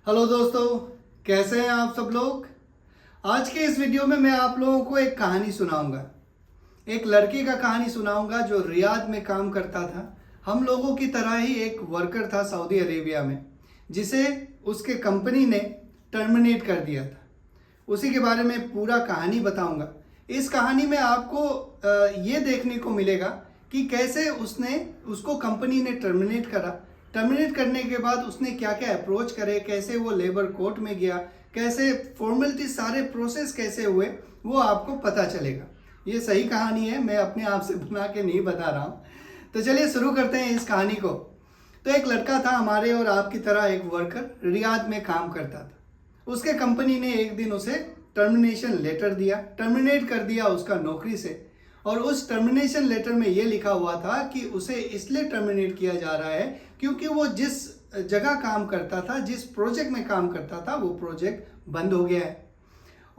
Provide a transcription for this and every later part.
Hello दोस्तों, कैसे हैं आप सब लोग। आज के इस वीडियो में मैं आप लोगों को एक कहानी सुनाऊंगा। एक लड़के का कहानी सुनाऊंगा जो रियाद में काम करता था। हम लोगों की तरह ही एक वर्कर था सऊदी अरेबिया में, जिसे उसके कंपनी ने टर्मिनेट कर दिया था। उसी के बारे में पूरा कहानी बताऊंगा। इस कहानी में आपको ये देखने को मिलेगा कि कैसे उसको कंपनी ने टर्मिनेट करा। टर्मिनेट करने के बाद उसने क्या क्या अप्रोच करे, कैसे वो लेबर कोर्ट में गया, कैसे फॉर्मेलिटी सारे प्रोसेस कैसे हुए, वो आपको पता चलेगा। ये सही कहानी है, मैं अपने आप से बना के नहीं बता रहा हूँ। तो चलिए शुरू करते हैं इस कहानी को। तो एक लड़का था हमारे और आपकी तरह, एक वर्कर, रियाद में काम करता था। उसके कंपनी ने एक दिन उसे टर्मिनेशन लेटर दिया, टर्मिनेट कर दिया उसका नौकरी से। और उस टर्मिनेशन लेटर में ये लिखा हुआ था कि उसे इसलिए टर्मिनेट किया जा रहा है क्योंकि वो जिस जगह काम करता था, जिस प्रोजेक्ट में काम करता था, वो प्रोजेक्ट बंद हो गया है।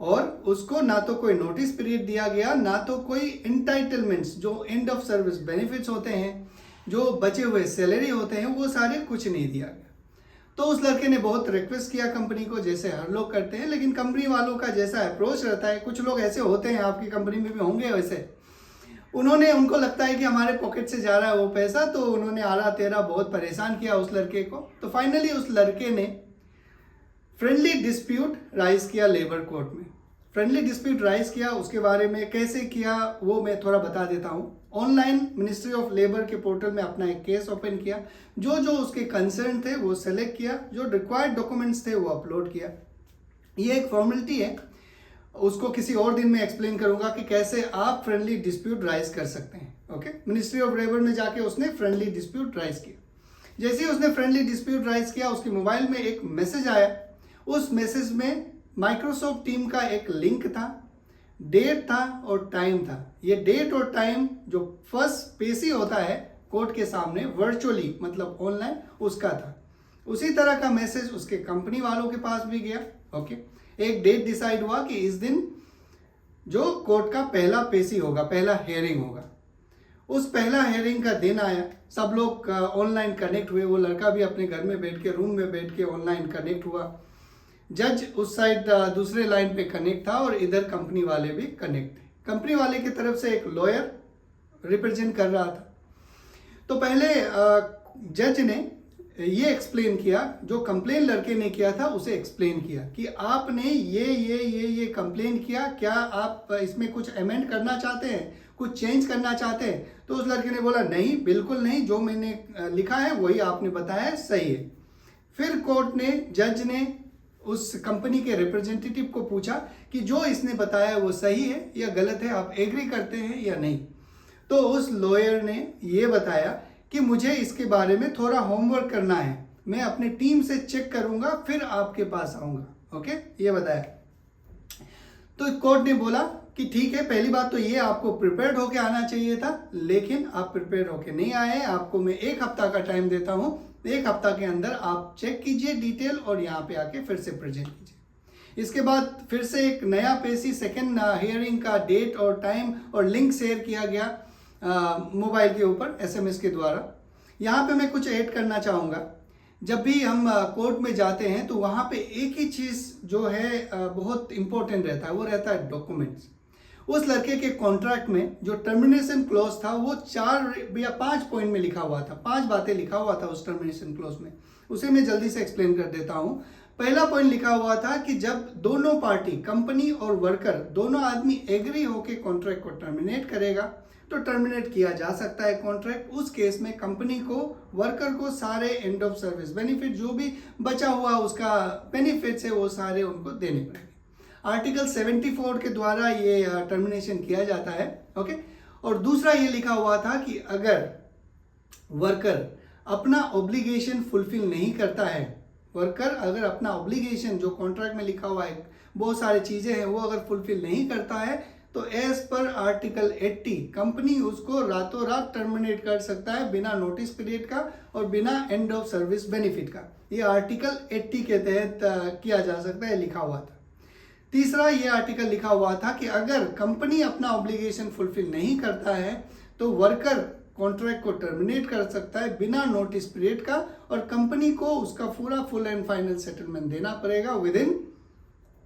और उसको ना तो कोई नोटिस पीरियड दिया गया, ना तो कोई इंटाइटलमेंट्स, जो एंड ऑफ सर्विस बेनिफिट्स होते हैं, जो बचे हुए सैलरी होते हैं, वो सारे कुछ नहीं दिया गया। तो उस लड़के ने बहुत रिक्वेस्ट किया कंपनी को, जैसे हर लोग करते हैं, लेकिन कंपनी वालों का जैसा अप्रोच रहता है, कुछ लोग ऐसे होते हैं, आपकी कंपनी में भी होंगे वैसे, उनको लगता है कि हमारे पॉकेट से जा रहा है वो पैसा, तो उन्होंने आरा तेरा बहुत परेशान किया उस लड़के को। तो फाइनली उस लड़के ने फ्रेंडली डिस्प्यूट राइज किया लेबर कोर्ट में। फ्रेंडली डिस्प्यूट राइज किया, उसके बारे में कैसे किया वो मैं थोड़ा बता देता हूँ। ऑनलाइन मिनिस्ट्री ऑफ लेबर के पोर्टल में अपना एक केस ओपन किया, जो जो उसके कंसर्न थे वो सेलेक्ट किया, जो रिक्वायर्ड डॉक्यूमेंट्स थे वो अपलोड किया। ये एक फॉर्मेलिटी है, उसको किसी और दिन में एक्सप्लेन करूंगा कि कैसे आप फ्रेंडली डिस्प्यूट राइज कर सकते हैं। ओके, मिनिस्ट्री ऑफ लेबर में जाके उसने फ्रेंडली डिस्प्यूट राइज किया। जैसे ही उसने फ्रेंडली डिस्प्यूट राइज किया, उसके मोबाइल में एक मैसेज आया। उस मैसेज में माइक्रोसॉफ्ट टीम का एक लिंक था, डेट था और टाइम था। ये डेट और टाइम जो फर्स्ट पेशी होता है कोर्ट के सामने वर्चुअली, मतलब ऑनलाइन, उसका था। उसी तरह का मैसेज उसके कंपनी वालों के पास भी गया। ओके, एक डेट डिसाइड हुआ कि इस दिन जो कोर्ट का पहला पेशी होगा, पहला हियरिंग होगा। उस पहला हियरिंग का दिन आया, सब लोग ऑनलाइन कनेक्ट हुए। वो लड़का भी अपने घर में बैठ के, रूम में बैठ के ऑनलाइन कनेक्ट हुआ। जज उस साइड दूसरे लाइन पे कनेक्ट था और इधर कंपनी वाले भी कनेक्ट थे। कंपनी वाले की तरफ से एक लॉयर रिप्रेजेंट कर रहा था। तो पहले जज ने ये एक्सप्लेन किया, जो कंप्लेन लड़के ने किया था उसे एक्सप्लेन किया कि आपने ये कंप्लेन किया, क्या आप इसमें कुछ अमेंड करना चाहते हैं, कुछ चेंज करना चाहते हैं। तो उस लड़के ने बोला नहीं, बिल्कुल नहीं, जो मैंने लिखा है वही आपने बताया है, सही है। फिर कोर्ट ने, जज ने उस कंपनी के रिप्रेजेंटेटिव को पूछा कि जो इसने बताया वो सही है या गलत है, आप एग्री करते हैं या नहीं। तो उस लॉयर ने ये बताया कि मुझे इसके बारे में थोड़ा होमवर्क करना है, मैं अपनी टीम से चेक करूंगा, फिर आपके पास आऊंगा। ओके, ये बताया। तो कोर्ट ने बोला कि ठीक है, पहली बात तो ये, आपको प्रिपेयर्ड होके आना चाहिए था, लेकिन आप प्रिपेयर्ड होके नहीं आए। आपको मैं 1 हफ्ता का टाइम देता हूं, 1 हफ्ता के अंदर आप चेक कीजिए डिटेल और यहाँ पे आके फिर से प्रेजेंट कीजिए। इसके बाद फिर से एक नया पेशी, सेकेंड हियरिंग का डेट और टाइम और लिंक शेयर किया गया मोबाइल के ऊपर SMS के द्वारा। यहाँ पे मैं कुछ ऐड करना चाहूँगा। जब भी हम कोर्ट में जाते हैं तो वहाँ पे एक ही चीज़ जो है बहुत इंपॉर्टेंट रहता है, वो रहता है डॉक्यूमेंट्स। उस लड़के के कॉन्ट्रैक्ट में जो टर्मिनेशन क्लॉज था वो 4 या 5 पॉइंट में लिखा हुआ था, 5 बातें लिखा हुआ था उस टर्मिनेशन क्लॉज में। उसे मैं जल्दी से एक्सप्लेन कर देता हूँ। पहला पॉइंट लिखा हुआ था कि जब दोनों पार्टी, कंपनी और वर्कर, दोनों आदमी एग्री होके कॉन्ट्रैक्ट को टर्मिनेट करेगा तो टर्मिनेट किया जा सकता है कॉन्ट्रैक्ट। उस केस में कंपनी को, वर्कर को सारे एंड ऑफ सर्विस बेनिफिट, जो भी बचा हुआ उसका बेनिफिट्स है, वो सारे उनको देने पड़ेंगे। आर्टिकल 74 के द्वारा ये टर्मिनेशन किया जाता है। ओके, और दूसरा ये लिखा हुआ था कि अगर वर्कर अपना ऑब्लिगेशन फुलफिल नहीं करता है, वर्कर अगर अपना ऑब्लिगेशन जो कॉन्ट्रैक्ट में लिखा हुआ है, बहुत सारी चीजें हैं, वो अगर फुलफिल नहीं करता है तो एज पर आर्टिकल 80 कंपनी उसको रातों रात टर्मिनेट कर सकता है, बिना नोटिस पीरियड का और बिना एंड ऑफ सर्विस बेनिफिट का। ये आर्टिकल 80 के तहत किया जा सकता है, लिखा हुआ था। तीसरा ये आर्टिकल लिखा हुआ था कि अगर कंपनी अपना ऑब्लिगेशन फुलफिल नहीं करता है तो वर्कर कॉन्ट्रैक्ट को टर्मिनेट कर सकता है बिना नोटिस पीरियड का और कंपनी को उसका पूरा फुल एंड फाइनल सेटलमेंट देना पड़ेगा विद इन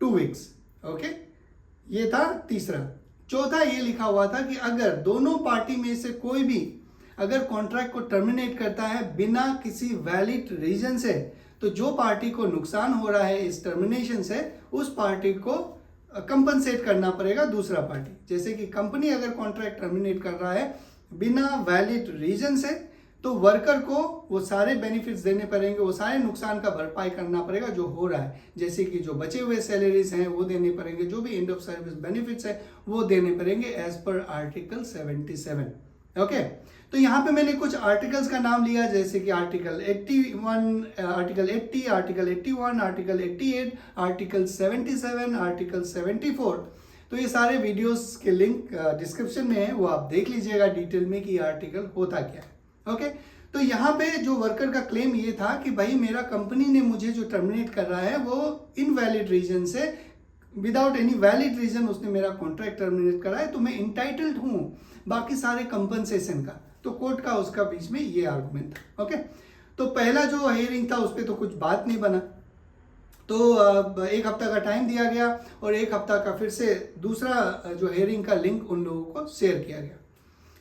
2 वीक्स। ओके, ये था तीसरा। चौथा ये लिखा हुआ था कि अगर दोनों पार्टी में से कोई भी अगर कॉन्ट्रैक्ट को टर्मिनेट करता है बिना किसी वैलिड रीजन से, तो जो पार्टी को नुकसान हो रहा है इस टर्मिनेशन से, उस पार्टी को कंपनसेट करना पड़ेगा दूसरा पार्टी। जैसे कि कंपनी अगर कॉन्ट्रैक्ट टर्मिनेट कर रहा है बिना वैलिड रीजन से, तो वर्कर को वो सारे बेनिफिट्स देने पड़ेंगे, वो सारे नुकसान का भरपाई करना पड़ेगा जो हो रहा है। जैसे कि जो बचे हुए सैलरीज हैं वो देने पड़ेंगे, जो भी एंड ऑफ सर्विस बेनिफिट्स है वो देने पड़ेंगे एज पर आर्टिकल 77। ओके, तो यहाँ पे मैंने कुछ आर्टिकल्स का नाम लिया, जैसे कि article 81, article 80, article 81, article 88, article 77, article 74। तो ये सारे वीडियोस के लिंक डिस्क्रिप्शन में है, वो आप देख लीजिएगा डिटेल में कि ये आर्टिकल होता क्या है। ओके, तो यहाँ पे जो वर्कर का क्लेम ये था कि भाई मेरा कंपनी ने मुझे जो टर्मिनेट कर रहा है वो इनवैलिड रीजन से, विदाउट एनी वैलिड रीजन उसने मेरा कॉन्ट्रैक्ट टर्मिनेट करा है, तो मैं इंटाइटल्ड हूँ बाकी सारे कंपनसेशन का। तो कोर्ट का उसका बीच में ये आर्गुमेंट था। ओके, तो पहला जो हियरिंग था उस पर तो कुछ बात नहीं बना, तो 1 हफ्ता का टाइम दिया गया और 1 हफ्ता का फिर से दूसरा जो हियरिंग का लिंक उन लोगों को शेयर किया गया।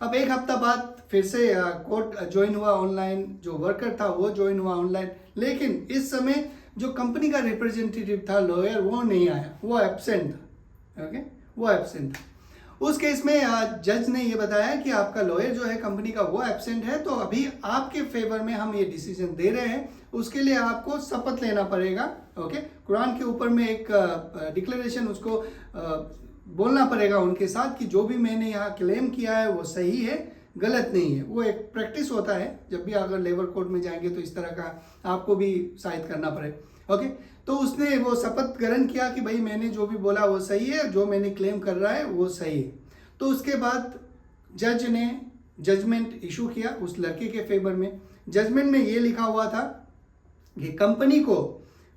अब 1 हफ्ता बाद फिर से कोर्ट ज्वाइन हुआ ऑनलाइन, जो वर्कर था वो ज्वाइन हुआ ऑनलाइन, लेकिन इस समय जो कंपनी का रिप्रेजेंटेटिव था, लॉयर, वो नहीं आया, वो एब्सेंट था। ओके, वो एब्सेंट था। उस केस में जज ने ये बताया कि आपका लॉयर जो है कंपनी का वो एब्सेंट है, तो अभी आपके फेवर में हम ये डिसीजन दे रहे हैं, उसके लिए आपको शपथ लेना पड़ेगा। ओके, कुरान के ऊपर में एक डिक्लेरेशन उसको बोलना पड़ेगा उनके साथ कि जो भी मैंने यहाँ क्लेम किया है वो सही है, गलत नहीं है। वो एक प्रैक्टिस होता है, जब भी अगर लेबर कोर्ट में जाएंगे तो इस तरह का आपको भी शायद करना पड़े। ओके, तो उसने वो शपथ ग्रहण किया कि भाई मैंने जो भी बोला वो सही है, जो मैंने क्लेम कर रहा है वो सही है। तो उसके बाद जज ने जजमेंट इशू किया उस लड़के के फेवर में। जजमेंट में ये लिखा हुआ था कि कंपनी को,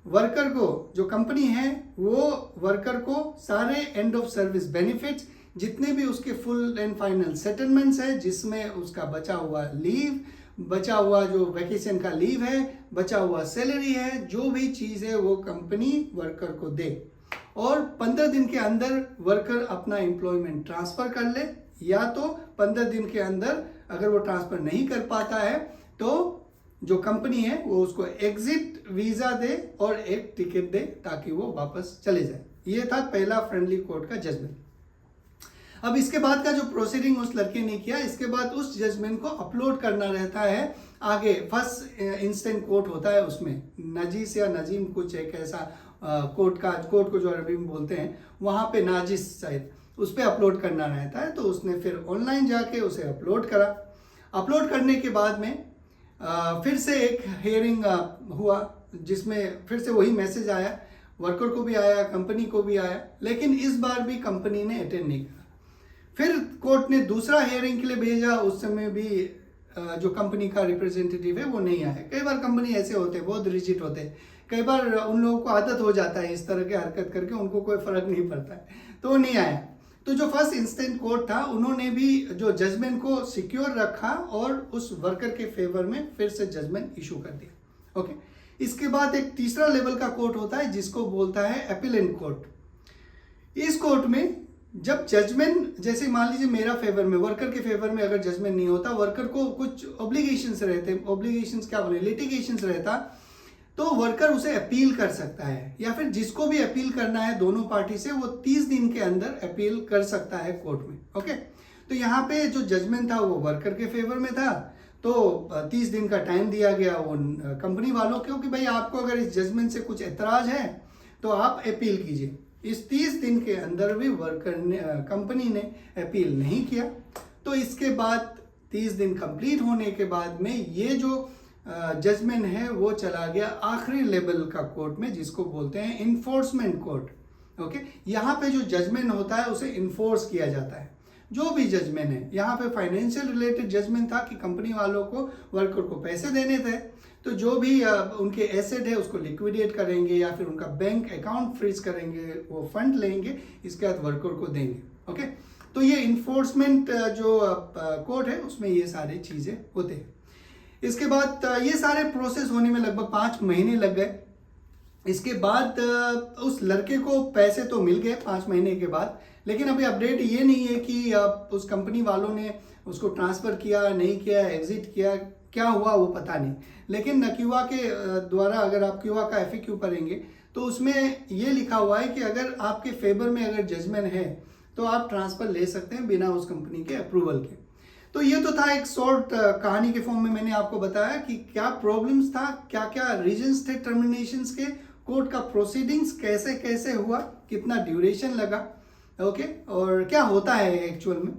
वर्कर को, जो कंपनी है वो वर्कर को सारे एंड ऑफ सर्विस बेनिफिट्स, जितने भी उसके फुल एंड फाइनल सेटलमेंट्स है, जिसमें उसका बचा हुआ लीव, बचा हुआ जो वैकेशन का लीव है, बचा हुआ सैलरी है, जो भी चीज़ है वो कंपनी वर्कर को दे, और 15 दिन के अंदर वर्कर अपना एम्प्लॉयमेंट ट्रांसफ़र कर ले, या तो 15 दिन के अंदर अगर वो ट्रांसफ़र नहीं कर पाता है तो जो कंपनी है वो उसको एग्जिट वीज़ा दे और एक टिकट दे ताकि वो वापस चले जाए। ये था पहला फ्रेंडली कोर्ट का जजमेंट। अब इसके बाद का जो प्रोसीडिंग उस लड़के ने किया, इसके बाद उस जजमेंट को अपलोड करना रहता है आगे, फर्स्ट इंस्टेंट कोर्ट होता है उसमें, नजीस या नजीम कुछ एक ऐसा कोर्ट को जो अरबी में बोलते हैं, वहाँ पे नाजिस शायद, उस पर अपलोड करना रहता है। तो उसने फिर ऑनलाइन जाके उसे अपलोड करा। अपलोड करने के बाद में फिर से एक हियरिंग हुआ, जिसमें फिर से वही मैसेज आया, वर्कर को भी आया, कंपनी को भी आया, लेकिन इस बार भी कंपनी ने अटेंड नहीं करा। फिर कोर्ट ने दूसरा हियरिंग के लिए भेजा, उस समय भी जो कंपनी का रिप्रेजेंटेटिव है वो नहीं आया। कई बार कंपनी ऐसे होते हैं, बहुत रिजिड होते हैं, कई बार उन लोगों को आदत हो जाता है इस तरह की हरकत करके, उनको कोई फर्क नहीं पड़ता है, तो वो नहीं आया। तो जो फर्स्ट इंस्टेंट कोर्ट था उन्होंने भी जो जजमेंट को सिक्योर रखा और उस वर्कर के फेवर में फिर से जजमेंट इशू कर दिया। ओके, इसके बाद एक तीसरा लेवल का कोर्ट होता है जिसको बोलता है अपीलेंट कोर्ट। इस कोर्ट में जब जजमेंट, जैसे मान लीजिए मेरा फेवर में, वर्कर के फेवर में अगर जजमेंट नहीं होता, वर्कर को कुछ ऑब्लिगेशंस रहते, ऑब्लिगेशंस क्या बोले, लिटिगेशंस रहता, तो वर्कर उसे अपील कर सकता है, या फिर जिसको भी अपील करना है दोनों पार्टी से, वो 30 दिन के अंदर अपील कर सकता है कोर्ट में। ओके, तो यहाँ पे जो जजमेंट था वो वर्कर के फेवर में था, तो 30 दिन का टाइम दिया गया वो कंपनी वालों को कि भाई आपको अगर इस जजमेंट से कुछ एतराज है तो आप अपील कीजिए। इस 30 दिन के अंदर भी वर्कर ने, कंपनी ने अपील नहीं किया। तो इसके बाद 30 दिन कंप्लीट होने के बाद में ये जो जजमेंट है वो चला गया आखिरी लेवल का कोर्ट में, जिसको बोलते हैं इन्फोर्समेंट कोर्ट। ओके, यहाँ पे जो जजमेंट होता है उसे इन्फोर्स किया जाता है। जो भी जजमेंट है, यहाँ पे फाइनेंशियल रिलेटेड जजमेंट था कि कंपनी वालों को, वर्कर को पैसे देने थे, तो जो भी उनके एसेट है उसको लिक्विडेट करेंगे या फिर उनका बैंक अकाउंट फ्रीज करेंगे, वो फंड लेंगे, इसके बाद वर्कर को देंगे। ओके, तो ये इन्फोर्समेंट जो कोर्ट है उसमें ये सारी चीज़ें होते हैं। इसके बाद ये सारे प्रोसेस होने में लगभग 5 महीने लग गए। इसके बाद उस लड़के को पैसे तो मिल गए 5 महीने के बाद, लेकिन अभी अपडेट ये नहीं है कि उस कंपनी वालों ने उसको ट्रांसफ़र किया नहीं किया, एग्जिट किया, क्या हुआ वो पता नहीं। लेकिन क्यूआ के द्वारा अगर आप क्यूआ का FAQ पढ़ेंगे तो उसमें ये लिखा हुआ है कि अगर आपके फेवर में अगर जजमेंट है तो आप ट्रांसफ़र ले सकते हैं बिना उस कंपनी के अप्रूवल के। तो ये तो था एक शॉर्ट कहानी के फॉर्म में मैंने आपको बताया कि क्या प्रॉब्लम्स था, क्या क्या रीजंस थे टर्मिनेशंस के, कोर्ट का प्रोसीडिंग्स कैसे कैसे हुआ, कितना ड्यूरेशन लगा, ओके, और क्या होता है एक्चुअल में।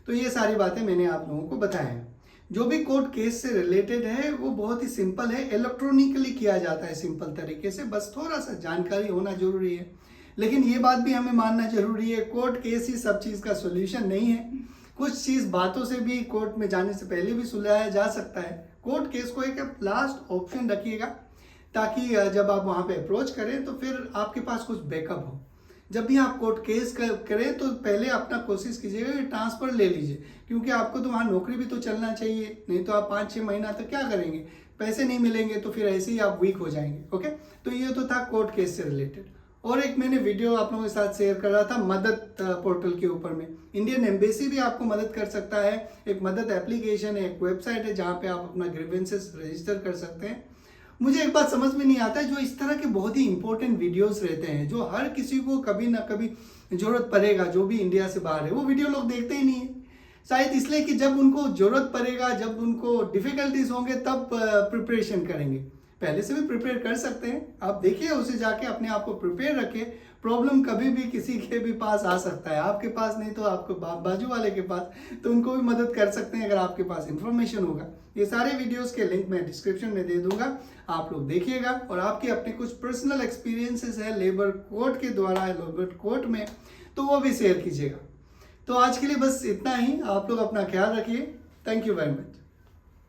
तो ये सारी बातें मैंने आप लोगों को बताया है। जो भी कोर्ट केस से रिलेटेड है वो बहुत ही सिंपल है, इलेक्ट्रॉनिकली किया जाता है सिंपल तरीके से, बस थोड़ा सा जानकारी होना जरूरी है। लेकिन ये बात भी हमें मानना जरूरी है, कोर्ट केस ही सब चीज़ का सोल्यूशन नहीं है। कुछ चीज़ बातों से भी कोर्ट में जाने से पहले भी सुलझाया जा सकता है। कोर्ट केस को एक लास्ट ऑप्शन रखिएगा ताकि जब आप वहाँ पे अप्रोच करें तो फिर आपके पास कुछ बैकअप हो। जब भी आप कोर्ट केस करें तो पहले अपना कोशिश कीजिएगा कि ट्रांसफ़र ले लीजिए, क्योंकि आपको तो वहाँ नौकरी भी तो चलना चाहिए, नहीं तो आप 5-6 महीना तक क्या करेंगे, पैसे नहीं मिलेंगे तो फिर ऐसे ही आप वीक हो जाएंगे। ओके, तो ये तो था कोर्ट केस से रिलेटेड। और एक मैंने वीडियो आप लोगों के साथ शेयर कर रहा था मदद पोर्टल के ऊपर में। इंडियन एम्बेसी भी आपको मदद कर सकता है, एक मदद एप्लीकेशन है, एक वेबसाइट है जहाँ पे आप अपना ग्रीवेंसेस रजिस्टर कर सकते हैं। मुझे एक बात समझ में नहीं आता है, जो इस तरह के बहुत ही इंपॉर्टेंट वीडियोस रहते हैं जो हर किसी को कभी ना कभी जरूरत पड़ेगा, जो भी इंडिया से बाहर है, वो वीडियो लोग देखते ही नहीं है। शायद इसलिए कि जब उनको जरूरत पड़ेगा, जब उनको डिफिकल्टीज होंगे तब प्रिपरेशन करेंगे। पहले से भी प्रिपेयर कर सकते हैं, आप देखिए उसे जाके अपने आप को प्रिपेयर रखें। प्रॉब्लम कभी भी किसी के भी पास आ सकता है, आपके पास नहीं तो आपको बाजू वाले के पास, तो उनको भी मदद कर सकते हैं अगर आपके पास इंफॉर्मेशन होगा। ये सारे वीडियोस के लिंक मैं डिस्क्रिप्शन में दे दूंगा, आप लोग देखिएगा। और आपके अपने कुछ पर्सनल एक्सपीरियंसेस है लेबर कोर्ट के द्वारा, लेबर कोर्ट में, तो वो भी शेयर कीजिएगा। तो आज के लिए बस इतना ही, आप लोग अपना ख्याल रखिए। Thank you very much.